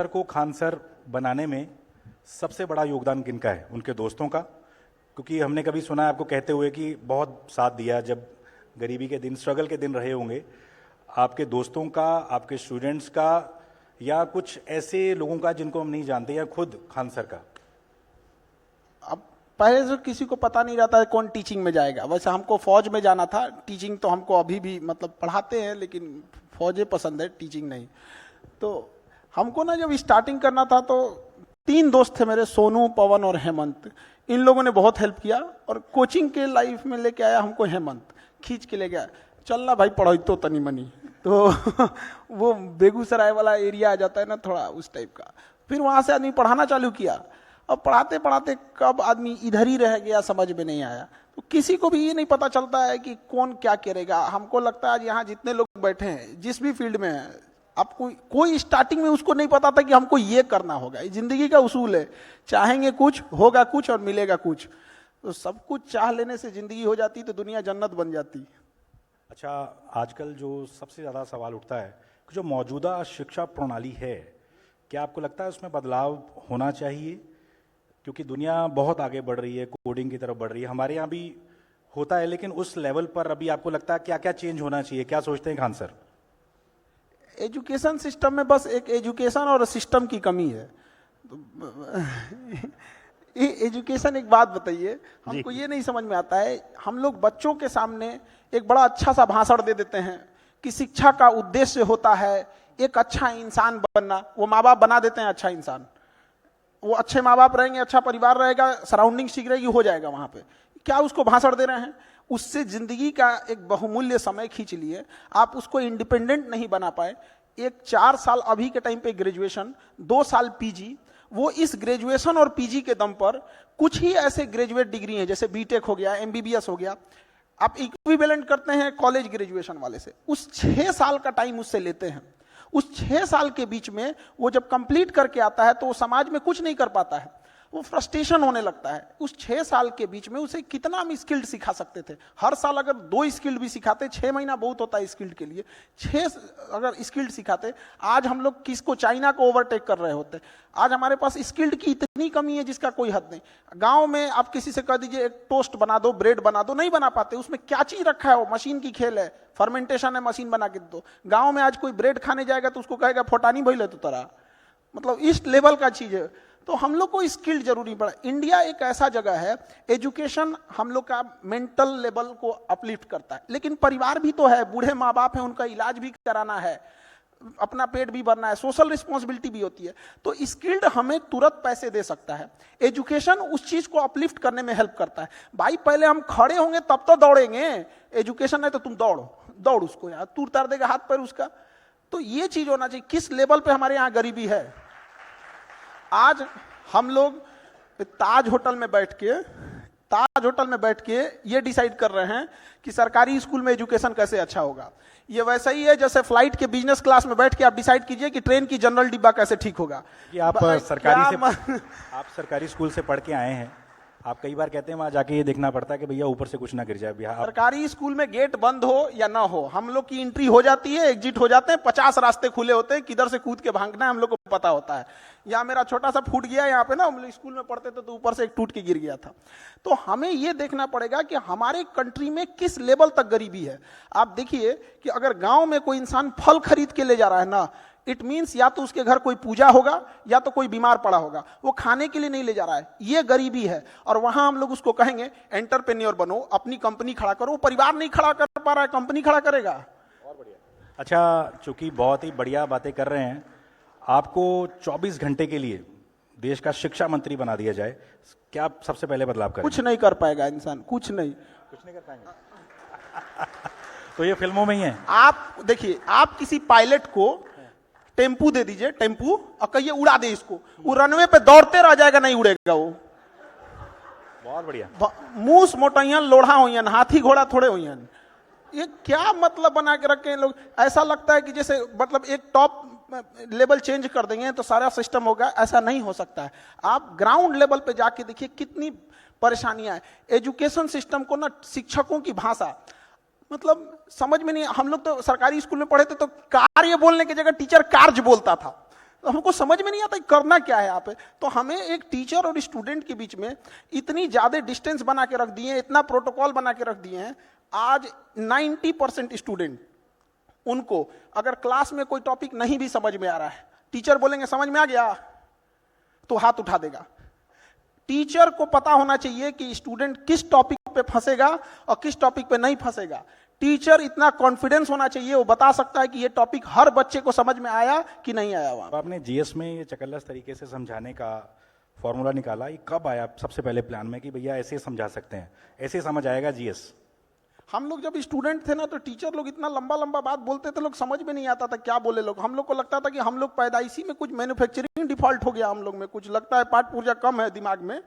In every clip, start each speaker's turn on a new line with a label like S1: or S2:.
S1: Sir को Khan sir बनाने में सबसे बड़ा योगदान किनका है? उनके दोस्तों का? क्योंकि हमने कभी सुना है आपको कहते हुए कि बहुत साथ दिया जब गरीबी के दिन, स्ट्रगल के दिन रहे होंगे। आपके दोस्तों का, आपके स्टूडेंट्स का, या कुछ ऐसे लोगों का जिनको हम नहीं जानते, या खुद खान सर का?
S2: अब पहले से किसी को पता नहीं रहता है कौन टीचिंग में जाएगा। वैसे हमको फौज में जाना था, टीचिंग तो हमको अभी भी मतलब पढ़ाते हैं, लेकिन फौजें पसंद है, टीचिंग नहीं। तो हमको ना जब स्टार्टिंग करना था तो 3 दोस्त थे मेरे, सोनू, पवन और हेमंत। इन लोगों ने बहुत हेल्प किया और कोचिंग के लाइफ में लेके आया हमको हेमंत, खींच के ले गया, चलना भाई पढ़ो तो तनी मनी। तो वो बेगूसराय वाला एरिया आ जाता है ना थोड़ा उस टाइप का। फिर वहां से आदमी पढ़ाना चालू किया। अब पढ़ाते पढ़ाते कब आदमी इधर ही रह गया समझ में नहीं आया। तो किसी को भी ये नहीं पता चलता है कि कौन क्या करेगा। हमको लगता है आज यहाँ जितने लोग बैठे हैं जिस भी फील्ड में है, आपको कोई स्टार्टिंग में उसको नहीं पता था कि हमको ये करना होगा। जिंदगी का उसूल है, चाहेंगे कुछ होगा कुछ और मिलेगा कुछ। तो सब कुछ चाह लेने से जिंदगी हो जाती तो दुनिया जन्नत बन जाती।
S1: अच्छा, आजकल जो सबसे ज़्यादा सवाल उठता है कि जो मौजूदा शिक्षा प्रणाली है, क्या आपको लगता है उसमें बदलाव होना चाहिए? क्योंकि दुनिया बहुत आगे बढ़ रही है, कोडिंग की तरफ बढ़ रही है, हमारे यहाँ भी होता है, लेकिन उस लेवल पर अभी आपको लगता है क्या क्या चेंज होना चाहिए? क्या सोचते हैं खान सर?
S2: एजुकेशन सिस्टम में बस एक एजुकेशन और सिस्टम की कमी है। एजुकेशन, एक बात बताइए, हमको ये नहीं समझ में आता है, हम लोग बच्चों के सामने एक बड़ा अच्छा सा भाषण दे देते हैं कि शिक्षा का उद्देश्य होता है एक अच्छा इंसान बनना। वो माँ बाप बना देते हैं अच्छा इंसान, वो अच्छे माँ बाप रहेंगे, अच्छा परिवार रहेगा, सराउंडिंग ठीक रहेगी, हो जाएगा वहां पे। क्या उसको भाषण दे रहे हैं? उससे जिंदगी का एक बहुमूल्य समय खींच लिए, आप उसको इंडिपेंडेंट नहीं बना पाए। एक 4 साल अभी के टाइम पे ग्रेजुएशन, 2 साल पीजी, वो इस ग्रेजुएशन और पीजी के दम पर कुछ ही ऐसे ग्रेजुएट डिग्री हैं जैसे बीटेक हो गया, एमबीबीएस हो गया, आप इक्विवेलेंट करते हैं कॉलेज ग्रेजुएशन वाले से। उस 6 साल का टाइम उससे लेते हैं। उस 6 साल के बीच में वो जब कंप्लीट करके आता है तो वो समाज में कुछ नहीं कर पाता है, वो फ्रस्ट्रेशन होने लगता है। उस 6 साल के बीच में उसे कितना हम स्किल्ड सिखा सकते थे। हर साल अगर 2 स्किल्ड भी सिखाते, 6 महीना बहुत होता है स्किल्ड के लिए, 6 अगर स्किल्ड सिखाते, आज हम लोग किसको, चाइना को ओवरटेक कर रहे होते। आज हमारे पास स्किल्ड की इतनी कमी है जिसका कोई हद नहीं। गांव में आप किसी से कह दीजिए एक टोस्ट बना दो, ब्रेड बना दो, नहीं बना पाते। उसमें क्या चीज रखा है, वो मशीन की खेल है, फर्मेंटेशन है, मशीन बना के दो। गांव में आज कोई ब्रेड खाने जाएगा तो उसको कहेगा फोटानी भइले तो तरह, मतलब इस लेवल का चीज है। तो हम लोग को स्किल जरूरी पड़ा। इंडिया एक ऐसा जगह है, एजुकेशन हम लोग का मेंटल लेवल को अपलिफ्ट करता है, लेकिन परिवार भी तो है, बूढ़े माँ बाप हैं, उनका इलाज भी कराना है, अपना पेट भी भरना है, सोशल रिस्पॉन्सिबिलिटी भी होती है। तो स्किल्ड हमें तुरंत पैसे दे सकता है, एजुकेशन उस चीज को अपलिफ्ट करने में हेल्प करता है। भाई पहले हम खड़े होंगे तब तो दौड़ेंगे, एजुकेशन है तो तुम दौड़ उसको यार, तू उतार देगा हाथ पैर उसका। तो ये चीज होना चाहिए। किस लेवल पे हमारे यहाँ गरीबी है? आज हम लोग ताज होटल में बैठ के ये डिसाइड कर रहे हैं कि सरकारी स्कूल में एजुकेशन कैसे अच्छा होगा। ये वैसा ही है जैसे फ्लाइट के बिजनेस क्लास में बैठ के आप डिसाइड कीजिए कि ट्रेन की जनरल डिब्बा कैसे ठीक होगा।
S1: कि आप सरकारी स्कूल से पढ़ के आए हैं, आप कई बार कहते हैं वहां जाके ये देखना पड़ता है कि भैया ऊपर से कुछ ना गिर जाए। बिहार
S2: सरकारी स्कूल में गेट बंद हो या ना हो, हम लोग की एंट्री हो जाती है, एग्जिट हो जाते हैं, 50 रास्ते खुले होते हैं, किधर से कूद के भागना है हम लोग को पता होता है। या मेरा छोटा सा फूट गया यहाँ पे ना, हम लोग स्कूल में पढ़ते थे तो ऊपर से एक टूट के गिर गया था। तो हमें ये देखना पड़ेगा कि हमारे कंट्री में किस लेवल तक गरीबी है। आप देखिए कि अगर गांव में कोई इंसान फल खरीद के ले जा रहा है ना, इट मीन्स या तो उसके घर कोई पूजा होगा या तो कोई बीमार पड़ा होगा, वो खाने के लिए नहीं ले जा रहा है, ये गरीबी है। और वहां हम लोग उसको कहेंगे एंटरप्रेन्योर बनो, अपनी कंपनी खड़ा करो। परिवार नहीं खड़ा कर पा रहा है, कंपनी खड़ा करेगा।
S1: और बढ़िया। अच्छा, चूंकि बहुत ही बढ़िया बातें कर रहे हैं, आपको 24 घंटे के लिए देश का शिक्षा मंत्री बना दिया जाए, क्या आप सबसे पहले बदलाव करेंगे?
S2: कुछ नहीं कर पाएगा इंसान, कुछ नहीं
S1: कर पाएंगे। तो ये फिल्मों में ही है।
S2: आप देखिए, आप किसी पायलट को टेम्पू दे दीजिए, टेम्पू, और कहिए उड़ा दे इसको, वो रनवे पे दौड़ते रह जाएगा, नहीं उड़ेगा वो।
S1: बहुत बढ़िया।
S2: मूस मोटैयन लोढ़ा होयन, हाथी घोड़ा थोड़े होयन। ये क्या मतलब बना के रखे हैं लोग। ऐसा लगता है कि जैसे मतलब एक टॉप लेवल चेंज कर देंगे तो सारा सिस्टम होगा, ऐसा नहीं हो सकता है। आप ग्राउंड लेवल पे जाके देखिए कितनी परेशानियां हैं। एजुकेशन सिस्टम को ना, शिक्षकों की भाषा मतलब समझ में नहीं। हम लोग तो सरकारी स्कूल में पढ़े थे तो कार्य बोलने की जगह टीचर कार्य बोलता था। तो हमको समझ में नहीं आता करना क्या है यहाँ पे। तो हमें एक टीचर और स्टूडेंट के बीच में इतनी ज्यादा डिस्टेंस बना के रख दिए हैं, इतना प्रोटोकॉल बना के रख दिए हैं। आज 90% स्टूडेंट, उनको अगर क्लास में कोई टॉपिक नहीं भी समझ में आ रहा है, टीचर बोलेंगे समझ में आ गया तो हाथ उठा देगा। टीचर को पता होना चाहिए कि स्टूडेंट किस टॉपिक पे फंसेगा और किस टॉपिक पे नहीं फंसेगा। टीचर इतना कॉन्फिडेंस होना चाहिए, वो बता सकता है कि ये टॉपिक हर बच्चे को समझ में आया कि नहीं आया। वहां
S1: आपने जीएस में ये चकल्लस तरीके से समझाने का फॉर्मूला निकाला, ये कब आया सबसे पहले प्लान में कि भैया ऐसे समझा सकते हैं, ऐसे समझ आएगा जीएस?
S2: हम लोग जब स्टूडेंट थे ना, तो टीचर लोग इतना लंबा लंबा बात बोलते थे, लोग समझ में नहीं आता था क्या बोले लोग। हम लोग को लगता था कि हम लोग पैदाइशी में कुछ मैन्युफैक्चरिंग डिफॉल्ट हो गया, हम लोग में कुछ लगता है पाठ पूर्जा कम है दिमाग में,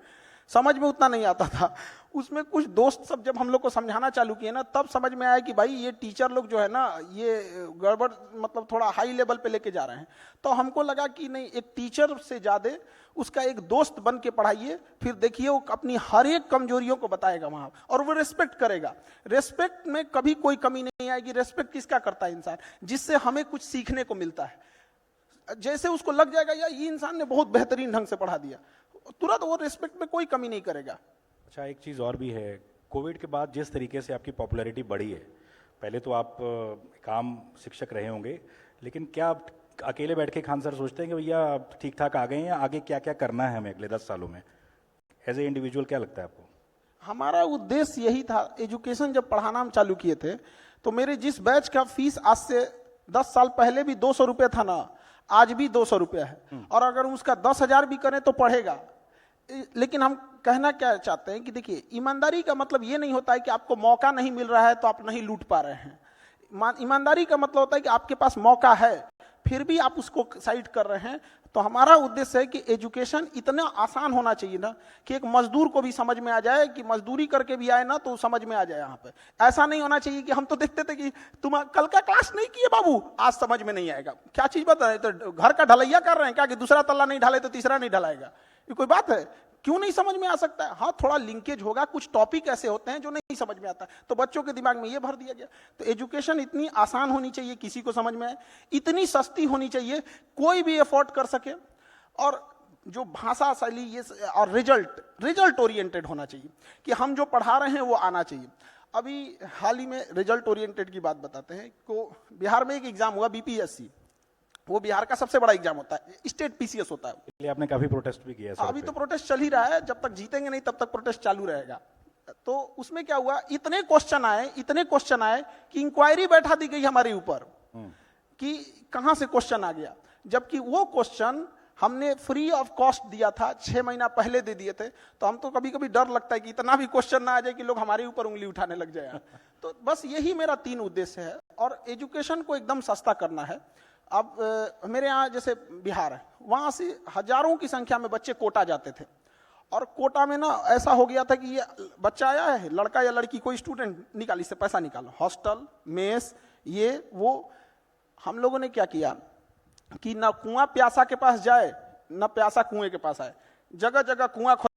S2: समझ में उतना नहीं आता था। उसमें कुछ दोस्त सब जब हम लोग को समझाना चालू किए ना, तब समझ में आया कि भाई ये टीचर लोग जो है ना, ये गड़बड़ मतलब थोड़ा हाई लेवल पे लेके जा रहे हैं। तो हमको लगा कि नहीं, एक टीचर से ज्यादा उसका एक दोस्त बन के पढ़ाइए, फिर देखिए वो अपनी हर एक कमजोरियों को बताएगा वहां, और वो रिस्पेक्ट करेगा। रिस्पेक्ट में कभी कोई कमी नहीं आएगी। रिस्पेक्ट किसका करता है? इंसान, जिससे हमें कुछ सीखने को मिलता है। जैसे उसको लग जाएगा यार ये इंसान ने बहुत बेहतरीन ढंग से पढ़ा दिया, तुरंत वो रिस्पेक्ट में कोई कमी नहीं करेगा।
S1: अच्छा, एक चीज़ और भी है, कोविड के बाद जिस तरीके से आपकी पॉपुलैरिटी बढ़ी है, पहले तो आप एक आम शिक्षक रहे होंगे, लेकिन क्या आप अकेले बैठ के खान सर सोचते हैं कि भैया ठीक ठाक आ गए हैं, आगे क्या क्या करना है हमें अगले 10 सालों में? एज ए इंडिविजुअल क्या लगता है आपको?
S2: हमारा उद्देश्य यही था। एजुकेशन जब पढ़ाना हम चालू किए थे, तो मेरे जिस बैच का फीस आज से 10 साल पहले भी 200 रुपये था ना, आज भी 200 रुपये है। और अगर उसका 10,000 भी करें तो पढ़ेगा। लेकिन हम कहना क्या चाहते हैं कि देखिए, ईमानदारी का मतलब ये नहीं होता है कि आपको मौका नहीं मिल रहा है तो आप नहीं लूट पा रहे हैं। ईमानदारी का मतलब होता है कि आपके पास मौका है, फिर भी आप उसको साइड कर रहे हैं। तो हमारा उद्देश्य है कि एजुकेशन इतना आसान होना चाहिए ना, कि एक मजदूर को भी समझ में आ जाए, कि मजदूरी करके भी आए ना तो समझ में आ जाए। यहाँ पे ऐसा नहीं होना चाहिए कि हम तो देखते थे कि तुम कल का क्लास नहीं किए बाबू, आज समझ में नहीं आएगा। क्या चीज बता रहे? तो घर का ढलैया कर रहे हैं क्या, कि दूसरा तल्ला नहीं ढाले तो तीसरा नहीं ढलाएगा? ये कोई बात है? क्यों नहीं समझ में आ सकता है? हाँ, थोड़ा लिंकेज होगा, कुछ टॉपिक ऐसे होते हैं जो नहीं समझ में आता, तो बच्चों के दिमाग में ये भर दिया गया। तो एजुकेशन इतनी आसान होनी चाहिए, किसी को समझ में आए, इतनी सस्ती होनी चाहिए, कोई भी अफोर्ड कर सके, और जो भाषा शैली ये और रिजल्ट ओरिएंटेड होना चाहिए, कि हम जो पढ़ा रहे हैं वो आना चाहिए। अभी हाल ही में रिजल्ट ओरिएंटेड की बात बताते हैं। को बिहार में एक एग्जाम हुआ, बीपीएससी, वो बिहार का सबसे बड़ा एग्जाम होता है, स्टेट पीसीएस होता है।
S1: इसलिए आपने काफी प्रोटेस्ट भी किया है
S2: अभी तो प्रोटेस्ट चल ही रहा है, जब तक जीतेंगे नहीं तब तक प्रोटेस्ट चालू रहेगा। तो उसमें क्या हुआ, इतने क्वेश्चन आए कि इंक्वायरी बैठा दी गई हमारे ऊपर कि कहां से क्वेश्चन आ गया, जबकि वो क्वेश्चन हमने फ्री ऑफ कॉस्ट दिया था, 6 महीना पहले दे दिए थे। तो हम तो कभी कभी डर लगता है कि इतना भी क्वेश्चन ना आ जाए कि लोग हमारे ऊपर उंगली उठाने लग जाए। तो बस यही मेरा 3 उद्देश्य है, और एजुकेशन को एकदम सस्ता करना है। अब मेरे यहाँ जैसे बिहार है, वहां से हजारों की संख्या में बच्चे कोटा जाते थे, और कोटा में ना ऐसा हो गया था कि ये बच्चा आया है, लड़का या लड़की, कोई स्टूडेंट, निकाल, इससे पैसा निकालो, हॉस्टल, मेस, ये वो। हम लोगों ने क्या किया कि ना कुआं प्यासा के पास जाए, ना प्यासा कुएं के पास आए, जगह जगह कुआं